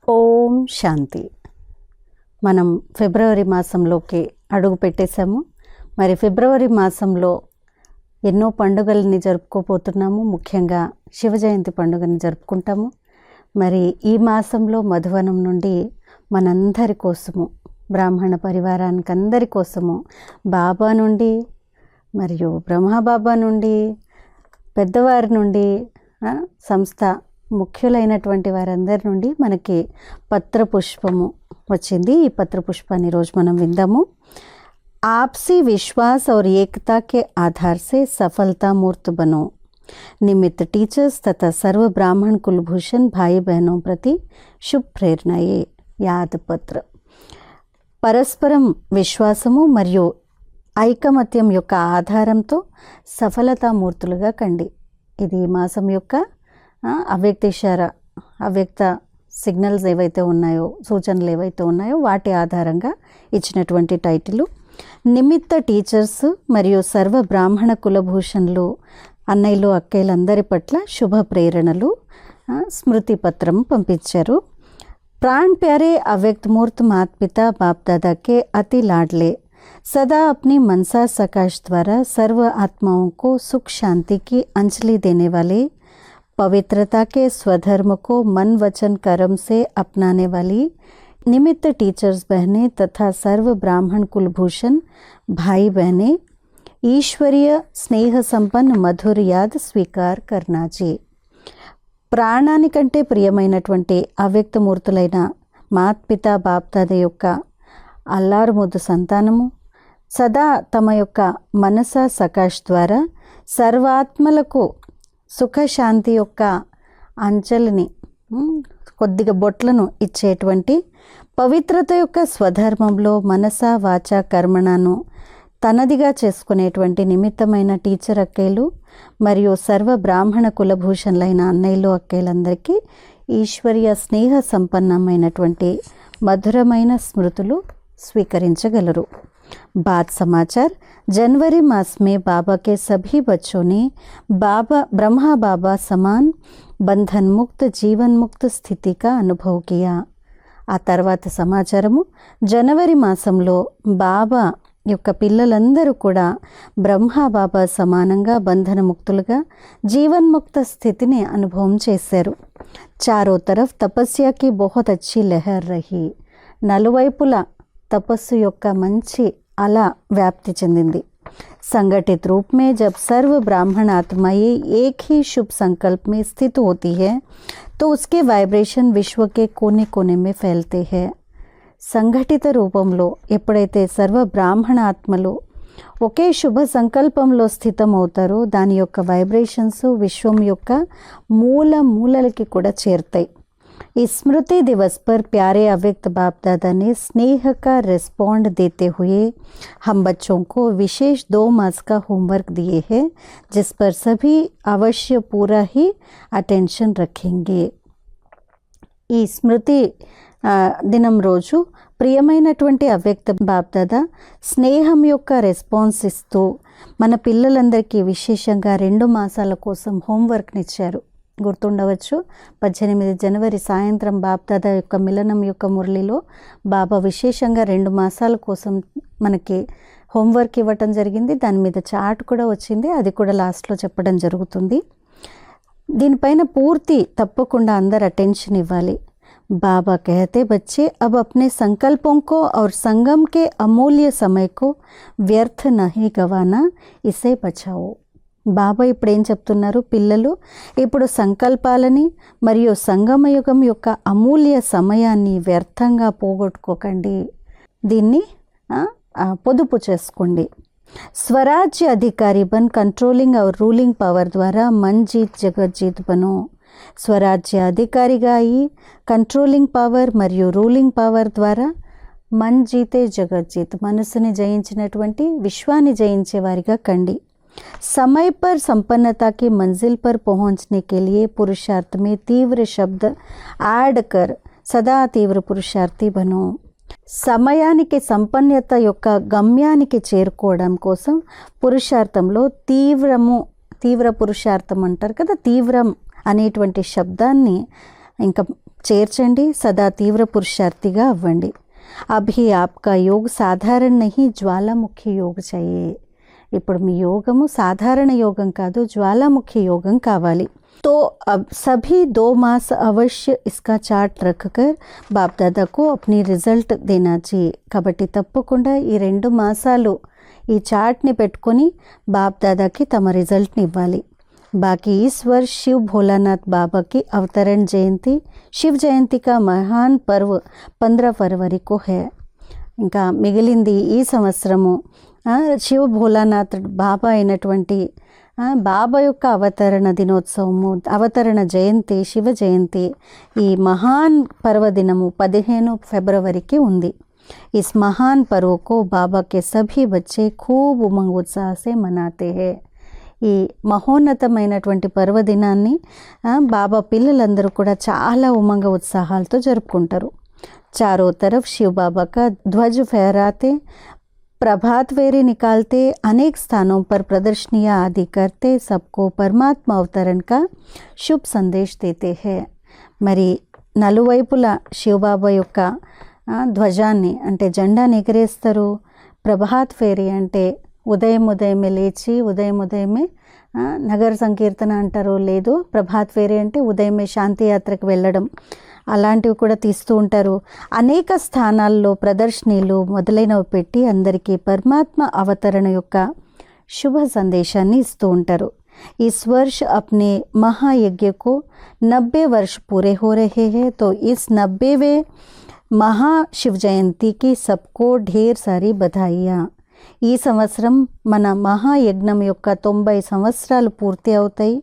ఓం శాంతి. మనం ఫిబ్రవరి మాసంలోకి అడుగు పెట్టేశాము. మరి ఫిబ్రవరి మాసంలో ఎన్నో పండుగల్ని జరుపుకోబోతున్నాము. ముఖ్యంగా శివ జయంతి పండుగని జరుపుకుంటాము. మరి ఈ మాసంలో మధువనం నుండి మనందరి కోసము, బ్రాహ్మణ పరివారానికి అందరి కోసము బాబా నుండి మరియు బ్రహ్మబాబా నుండి, పెద్దవారి నుండి, సంస్థ ముఖ్యులైనటువంటి వారందరి నుండి మనకి పత్రపుష్పము వచ్చింది. ఈ పత్రపుష్పాన్ని రోజు మనం విందాము. आपसी विश्वास और एकता के आधार से सफलता मूर्त बनो. निमित्त टीचर्स तथा सर्व ब्राह्मण कुलभूषण भाई बहनों प्रति शुभ प्रेरणाए. याद पत्र. పరస్పరం విశ్వాసము మరియు ఐకమత్యం యొక్క ఆధారంతో సఫలతామూర్తులుగా కండి. ఇది ఈ మాసం యొక్క అవ్యక్త ఇషారా, అవ్యక్త సిగ్నల్స్ ఏవైతే ఉన్నాయో, సూచనలు ఏవైతే ఉన్నాయో వాటి ఆధారంగా ఇచ్చినటువంటి టైటిల్. నిమిత్త టీచర్స్ మరియు సర్వ బ్రాహ్మణ కులభూషణులు, అన్నయ్యలు అక్కయ్యలందరి పట్ల శుభ ప్రేరణలు, స్మృతి పత్రం పంపించారు. प्राण प्यारे अव्यक्त मूर्त मात पिता बाप दादा के अति लाडले सदा अपनी मनसा सकाश द्वारा सर्व आत्माओं को सुख शांति की अंजलि देने वाले, पवित्रता के स्वधर्म को मन वचन कर्म से अपनाने वाली निमित्त टीचर्स बहनें तथा सर्व ब्राह्मण कुलभूषण भाई बहनें, ईश्वरीय स्नेह संपन्न मधुर याद स्वीकार करना जी. ప్రాణానికంటే ప్రియమైనటువంటి అవ్యక్తమూర్తులైన మాత్పిత బాప్దాద యొక్క అల్లారు ముద్దు సంతానము సదా తమ యొక్క మనస సకాష్ ద్వారా సర్వాత్మలకు సుఖశాంతి యొక్క అంచెలని, కొద్దిగా బొట్లను ఇచ్చేటువంటి పవిత్రత యొక్క స్వధర్మంలో మనస వాచ కర్మణను తనదిగా చేసుకునేటువంటి నిమిత్తమైన టీచర్ అక్కయ్యలు మరియు సర్వ బ్రాహ్మణ కులభూషణులైన అన్నయ్యలు అక్కయ్యలందరికీ ఈశ్వరీయ స్నేహ సంపన్నమైనటువంటి మధురమైన స్మృతులు స్వీకరించగలరు. बात समाचार. जनवरी मास में बाबा के सभी बच्चों ने ब्रह्मा बाबा समान बंधन मुक्त जीवन मुक्त स्थिति का अनुभव किया. ఆ తర్వాత సమాచారము, జనవరి మాసంలో బాబా యొక్క పిల్లలందరూ కూడా బ్రహ్మబాబా సమానంగా బంధనముక్తులుగా జీవన్ముక్త స్థితిని అనుభవం చేశారు. చారో తరఫ్ తపస్యకి బహుత్ అచ్చి లెహర్ రహి. నలువైపుల తపస్సు యొక్క మంచి అల వ్యాప్తి చెందింది. संगठित रूप में जब सर्व ब्राह्मण आत्माएं एक ही शुभ संकल्प में स्थित होती है तो उसके वाइब्रेशन विश्व के कोने कोने में फैलते हैं. సంఘటిత రూపంలో ఎప్పుడైతే సర్వ బ్రాహ్మణ ఆత్మలు ఒకే శుభ సంకల్పంలో స్థితమవుతారో దాని యొక్క వైబ్రేషన్స్ విశ్వం యొక్క మూలలకి కూడా చేరుతాయి. इस स्मृति दिवस पर प्यारे अव्यक्त बाप दादा ने स्नेह का रिस्पॉन्ड देते हुए हम बच्चों को विशेष 2 मास का होमवर्क दिए हैं, जिस पर सभी अवश्य पूरा ही अटेंशन रखेंगे. ఈ స్మృతి దినం రోజు ప్రియమైనటువంటి అవ్యక్త బాప్దాదా స్నేహం యొక్క రెస్పాన్స్ ఇస్తూ మన పిల్లలందరికీ విశేషంగా 2 మాసాల కోసం హోంవర్క్ని ఇచ్చారు. గుర్తుండవచ్చు, 18 జనవరి సాయంత్రం బాప్దాదా యొక్క మిలనం యొక్క మురళిలో బాబా విశేషంగా 2 మాసాల కోసం మనకి హోంవర్క్ ఇవ్వటం జరిగింది. దాని మీద చార్ట్ కూడా వచ్చింది, అది కూడా లాస్ట్లో చెప్పడం జరుగుతుంది. దీనిపైన పూర్తి తప్పకుండా అందరు అటెన్షన్ ఇవ్వాలి. बाबा कहते बच्चे अब अपने संकल्पों को और संगम के अमूल्य समय को व्यर्थ नहीं गवाना, इसे बचाओ. బాబా ఇప్పుడు ఏం చెప్తున్నారు, పిల్లలు ఇప్పుడు సంకల్పాలని మరియు సంగమయుగం యొక్క అమూల్య సమయాన్ని వ్యర్థంగా పోగొట్టుకోకండి, దీన్ని పొదుపు చేసుకోండి. స్వరాజ్య అధికారి బన్ కంట్రోలింగ్ और रूलिंग पावर द्वारा मन जीत जगत जीत बनो. స్వరాజ్య అధికారిగా అయి కంట్రోలింగ్ పవర్ మరియు రూలింగ్ పవర్ ద్వారా మన్ జీతే జగత్ జీత్, మనసుని జయించినటువంటి విశ్వాన్ని జయించే వారిగా కండి. समय पर संपन्नता की मंजिल पर पहुंचने के लिए पुरुषार्थ में तीव्र शब्द ऐड कर सदा तीव्र पुरुषार्थी बनो. సమయానికి సంపన్నత యొక్క గమ్యానికి చేరుకోవడం కోసం పురుషార్థంలో తీవ్ర పురుషార్థం అంటారు కదా, తీవ్రం అనేటువంటి శబ్దాన్ని ఇంకా చేర్చండి, సదా తీవ్ర పురుషార్థిగా అవ్వండి. అభి ఆప్కా యోగ్ సాధారణ నహీ జ్వాలాముఖి యోగ్ चाहिए. ఇప్పుడు మీ యోగము సాధారణ యోగం కాదు, జ్వాలాముఖి యోగం కావాలి. तो अब सभी 2 मास अवश्य इसका चार्ट रखकर बाप दादा को अपनी रिजल्ट देना चाहिए. కాబట్టి తప్పకుండా ఈ 2 మాసాలు ఈ చార్ట్ని పెట్టుకొని బాప్ దాదాకి తమ రిజల్ట్ని ఇవ్వాలి. बाकी इस वर्ष शिव भोलानाथ बाबा की अवतरण जयंती, शिव जयंती का महान पर्व 15 फरवरी को है. ఇంకా మిగిలింది ఈ సంవత్సరము శివ భోలానాథ్ బాబా అయినటువంటి బాబా యొక్క అవతరణ దినోత్సవము, అవతరణ జయంతి, శివ జయంతి ఈ మహాన్ పర్వదినము 15 ఫిబ్రవరికి ఉంది. इस महान पर्व को बाबा के सभी बच्चे खूब उमंग उत्साह से मनाते हैं. ఈ మహోన్నతమైనటువంటి పర్వదినాన్ని బాబా పిల్లలందరూ కూడా చాలా ఉమంగ ఉత్సాహాలతో జరుపుకుంటారు. चारों तरफ शिव बाबा का ध्वज फहराते, प्रभात फेरी निकालते, अनेक स्थानों पर प्रदर्शनियाँ आदि करते, सबको परमात्मा अवतरण का शुभ संदेश देते हैं. మరి నలువైపుల శివబాబా యొక్క ధ్వజాన్ని అంటే జెండాని ఎగరేస్తారు. ప్రభాత్ ఫేరీ అంటే ఉదయమే లేచి ఉదయమే నగర సంకీర్తన అంటారు, లేదు ప్రభాత్ ఫేరీ అంటే ఉదయమే శాంతి యాత్రకు వెళ్ళడం, అలాంటివి కూడా తీస్తూ ఉంటారు. అనేక స్థానాల్లో ప్రదర్శనలు మొదలైనవి పెట్టి అందరికీ పరమాత్మ అవతరణ యొక్క శుభ సందేశాన్ని ఇస్తూ ఉంటారు. इस वर्ष अपने महायज्ञ को 90 वर्ष पूरे हो रहे हैं, तो इस 90वें महाशिव जयंती की सबको ढेर सारी बधाइयाँ. ఈ సంవత్సరం మన మహాయజ్ఞం యొక్క 90 సంవత్సరాలు పూర్తి అవుతాయి.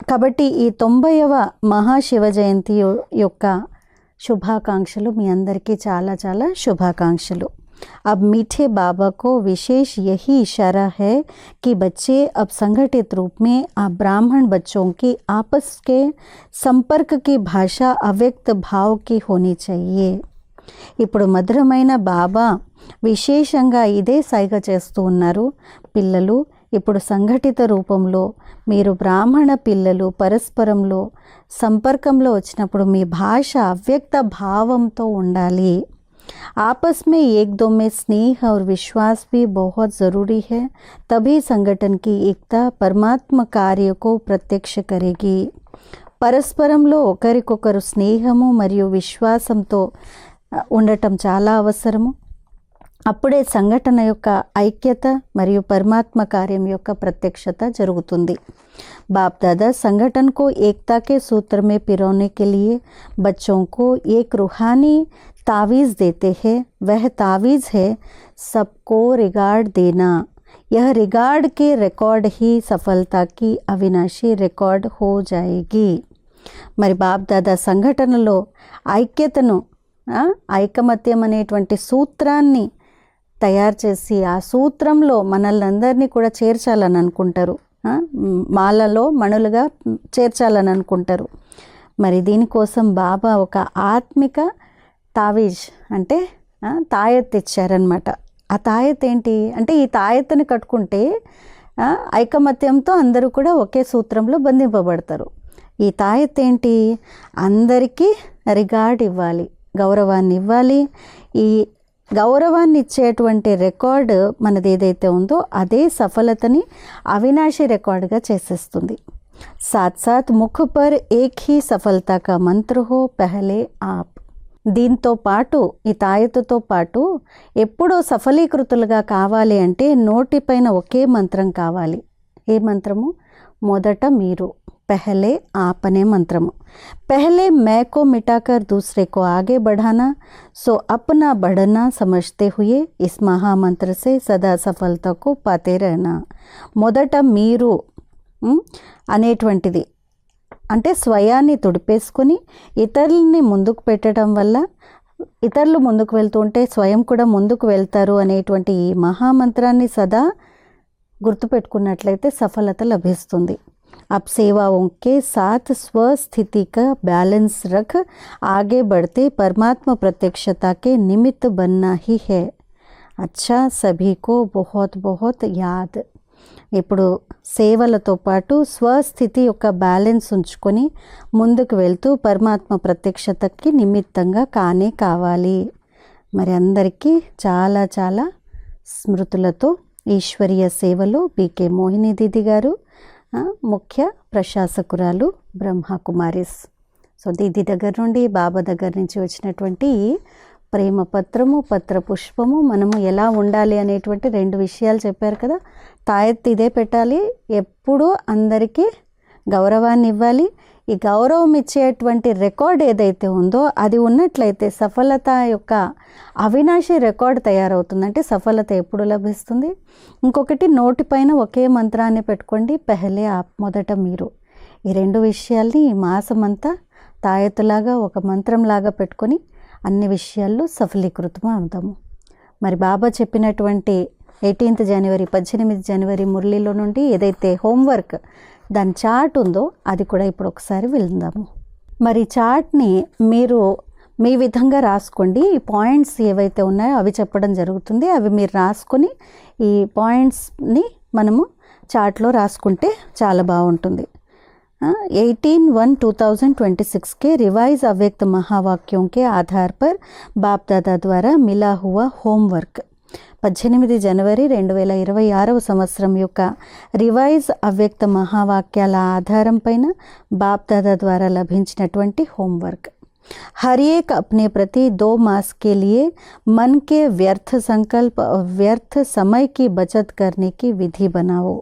కాబట్టి ఈ 90వ మహాశివ జయంతి యొక్క శుభాకాంక్షలు మీ అందరికీ చాలా చాలా శుభాకాంక్షలు. अब मीठे बाबा को विशेष यही इशारा है कि बच्चे अब संगठित रूप में आप ब्राह्मण बच्चों की आपस के संपर्क की भाषा अव्यक्त भाव की होनी चाहिए. ఇప్పుడు మధురమైన బాబా విశేషంగా ఇదే సైగ చేస్తూ ఉన్నారు. పిల్లలు ఇప్పుడు సంఘటిత రూపంలో మీరు బ్రాహ్మణ పిల్లలు పరస్పరంలో సంపర్కంలో వచ్చినప్పుడు మీ భాష అవ్యక్త భావంతో ఉండాలి. आपस में एक दो में स्नेह और विश्वास भी बहुत ज़रूरी है, तभी संगठन की एकता परमात्मा कार्य को प्रत्यक्ष करेगी. పరస్పరంలో ఒకరికొకరు స్నేహము మరియు విశ్వాసంతో ఉండటం చాలా అవసరము. అప్పుడే సంఘటన యొక్క ఐక్యత మరియు పరమాత్మ కార్యం యొక్క ప్రత్యక్షత జరుగుతుంది. बाप दादा संगठन को एकता के सूत्र में पिरोने के लिए बच्चों को एक रूहानी तावीज़ देते हैं. वह तावीज़ है सबको रिगार्ड देना. यह रिगार्ड के रिकॉर्ड ही सफलता की अविनाशी रिकॉर्ड हो जाएगी. మరి బాప్ దాదా సంఘటనలో ఐక్యతను ఐకమత్యం అనేటువంటి సూత్రాన్ని తయారు చేసి ఆ సూత్రంలో మనల్ని అందరినీ కూడా చేర్చాలని అనుకుంటారు. మాలలో మణులుగా చేర్చాలని అనుకుంటారు. మరి దీనికోసం బాబా ఒక ఆత్మిక తావీజ్ అంటే తాయత్ ఇచ్చారనమాట. ఆ తాయత్ ఏంటి అంటే ఈ తాయత్తుని కట్టుకుంటే ఐకమత్యంతో అందరూ కూడా ఒకే సూత్రంలో బంధింపబడతారు. ఈ తాయత్ ఏంటి? అందరికీ రిగార్డ్ ఇవ్వాలి, గౌరవాన్ని ఇవ్వాలి. ఈ గౌరవాన్ని ఇచ్చేటువంటి రికార్డ్ మనది ఏదైతే ఉందో అదే సఫలతని అవినాశి రికార్డుగా చేసేస్తుంది. साथ साथ मुख पर एक ही सफलता का मंत्र हो, पहले आप. దీంతో పాటు ఈ తాయత్తుతో పాటు ఎప్పుడూ సఫలీకృతులుగా కావాలి అంటే నోటిపైన ఒకే మంత్రం కావాలి. ఏ మంత్రము? మొదట మీరు, पहले आप अने मंत्रमु. पहले मैं को मिटाकर दूसरे को आगे बढ़ाना, सो अपना बढ़ना समझते हुए इस महामंत्र से सदा सफलता को पाते रहना. మొదట మీరు అనేటువంటిది అంటే స్వయాన్ని తుడిపేసుకొని ఇతరులని ముందుకు పెట్టడం వల్ల ఇతరులు ముందుకు వెళ్తుంటే స్వయం కూడా ముందుకు వెళ్తారు అనేటువంటి ఈ మహామంత్రాన్ని సదా గుర్తుపెట్టుకున్నట్లయితే సఫలత లభిస్తుంది. अब सेवाओं के साथ स्वस्थिति का बैलेंस रख आगे बढ़ते परमात्मा प्रत्यक्षता के निमित्त बनना ही है. अच्छा, सभी को बहुत बहुत याद. ఇప్పుడు సేవలతో పాటు స్వస్థితి యొక్క బ్యాలెన్స్ ఉంచుకొని ముందుకు వెళ్తూ పరమాత్మ ప్రత్యక్షతకి నిమిత్తంగా కావాలి. మరి అందరికీ చాలా చాలా స్మృతులతో ఈశ్వరీయ సేవలో బీకే మోహిని దీది గారు, ముఖ్య ప్రశాసకురాలు బ్రహ్మకుమారిస్. సో దీది దగ్గర నుండి, బాబా దగ్గర నుంచి వచ్చినటువంటి ప్రేమ పత్రము, పత్ర పుష్పము, మనము ఎలా ఉండాలి అనేటువంటి 2 విషయాలు చెప్పారు కదా. తాయెత్తు ఇదే పెట్టాలి, ఎప్పుడూ అందరికీ గౌరవాన్ని ఇవ్వాలి. ఈ గౌరవం ఇచ్చేటువంటి రికార్డ్ ఏదైతే ఉందో అది ఉన్నట్లయితే సఫలత యొక్క అవినాశి రికార్డ్ తయారవుతుందంటే సఫలత ఎప్పుడు లభిస్తుంది. ఇంకొకటి, నోటిపైన ఒకే మంత్రాన్ని పెట్టుకోండి, పెహలే ఆప్, మొదట మీరు. ఈ 2 విషయాల్ని ఈ మాసమంతా తాయెత్తులాగా ఒక మంత్రంలాగా పెట్టుకొని అన్ని విషయాల్లో సఫలీకృతం అవుతాము. మరి బాబా చెప్పినటువంటి 18th జనవరి 18 జనవరి మురళిలో నుండి ఏదైతే హోంవర్క్ దాని చార్ట్ ఉందో అది కూడా ఇప్పుడు ఒకసారి వెళ్దాము. మరి చార్ట్ని మీరు మీ విధంగా రాసుకోండి. ఈ పాయింట్స్ ఏవైతే ఉన్నాయో అవి చెప్పడం జరుగుతుంది. అవి మీరు రాసుకొని ఈ పాయింట్స్ని మనము చార్ట్లో రాసుకుంటే చాలా బాగుంటుంది. 18/1/2026 के रिवाइज अव्यक्त महावाक्यों के आधार पर बाप दादा द्वारा मिला हुआ होमवर्क. 18 జనవరి 2026 సంవత్సరం యొక్క రివైజ్ అవ్యక్త మహావాక్యాల ఆధారం పైన బాప్ దాదా ద్వారా లభించినటువంటి హోంవర్క్. हर एक अपने प्रति 2 मास के लिए मन के व्यर्थ संकल्प और व्यर्थ समय की बचत करने की विधि बनाओ.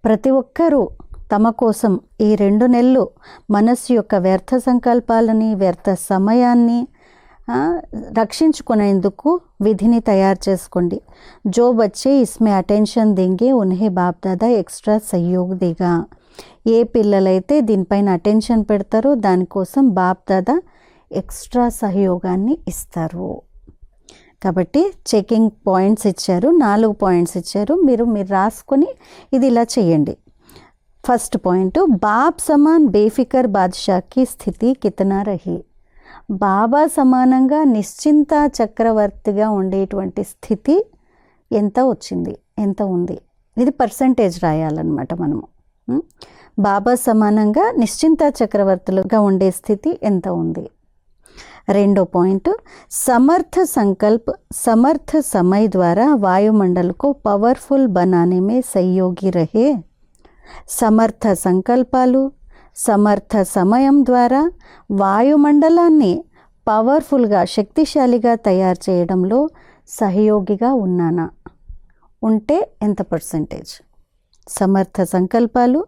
ప్రతి ఒక్కరూ తమ కోసం ఈ 2 నెలలు మనస్సు యొక్క వ్యర్థ సంకల్పాలని, వ్యర్థ సమయాన్ని రక్షించుకునేందుకు విధిని తయారు చేసుకోండి. జో బచ్చే ఇస్మే అటెన్షన్ దేంగే ఉన్హే బాప్ దాదా ఎక్స్ట్రా సహయోగ్ దేగా. ఏ పిల్లలైతే దీనిపైన అటెన్షన్ పెడతారో దానికోసం బాప్ దాదా ఎక్స్ట్రా సహయోగాన్ని ఇస్తారు. కాబట్టి చెకింగ్ పాయింట్స్ ఇచ్చారు, 4 పాయింట్స్ ఇచ్చారు. మీరు రాసుకొని ఇది ఇలా చేయండి. ఫస్ట్ పాయింట్, బాప్ సమాన్ బేఫికర్ బాద్షాకి స్థితి కితనా రహి. బాబా సమానంగా నిశ్చింత చక్రవర్తిగా ఉండేటువంటి స్థితి ఎంత వచ్చింది, ఎంత ఉంది, ఇది పర్సంటేజ్ రాయాలన్నమాట మనము. బాబా సమానంగా నిశ్చింత చక్రవర్తులుగా ఉండే స్థితి ఎంత ఉంది. రెండో పాయింట్, సమర్థ సంకల్ప్ సమర్థ समय द्वारा वायुमंडल को पवर्फुल बनाने में सहयोगी रहे. సమర్థ సంకల్పాలు, సమర్థ సమయం ద్వారా వాయుమండలాన్ని పవర్ఫుల్గా, శక్తిశాలిగా తయారు చేయడంలో సహయోగిగా ఉన్నానా, ఉంటే ఎంత పర్సంటేజ్. సమర్థ సంకల్పాలు,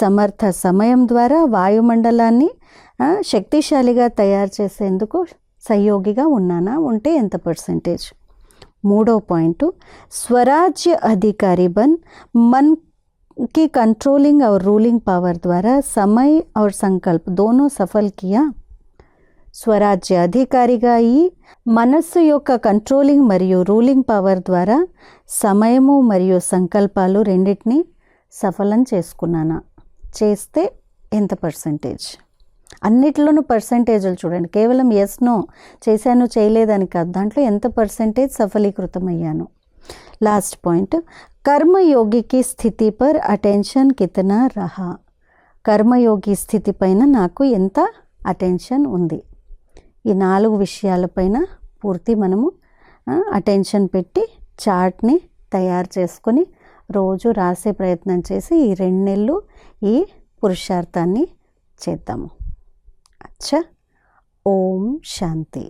సమర్థ సమయం ద్వారా వాయుమండలాన్ని శక్తిశాలిగా తయారు చేసేందుకు సహయోగిగా ఉన్నానా, ఉంటే ఎంత పర్సంటేజ్. మూడో పాయింట్, స్వరాజ్య అధికారి బన్ मन की कंट्रोलिंग और रूलिंग पावर द्वारा समय और संकल्प दोनों सफल किया. స్వరాజ్య అధికారిగా ఈ మనస్సు యొక్క కంట్రోలింగ్ మరియు రూలింగ్ పవర్ ద్వారా సమయము మరియు సంకల్పాలు రెండింటినీ సఫలం చేసుకున్నానా, చేస్తే ఎంత పర్సంటేజ్. అన్నిట్లోనూ పర్సంటేజ్లు చూడండి, కేవలం ఎస్ నో చేశాను చేయలేదని కాదు, దాంట్లో ఎంత పర్సంటేజ్ సఫలీకృతమయ్యాను. లాస్ట్ పాయింట్, కర్మయోగి కి స్థితి పర్ అటెన్షన్ కితనా రహా. కర్మయోగి స్థితి పైన నాకు ఎంత అటెన్షన్ ఉంది. ఈ 4 విషయాలపైన పూర్తి మనము అటెన్షన్ పెట్టి చార్ట్ని తయారు చేసుకొని రోజు రాసే ప్రయత్నం చేసి ఈ 2 నెలలు ఈ పురుషార్థాన్ని చేద్దాము. అచ్చా, ఓం శాంతి.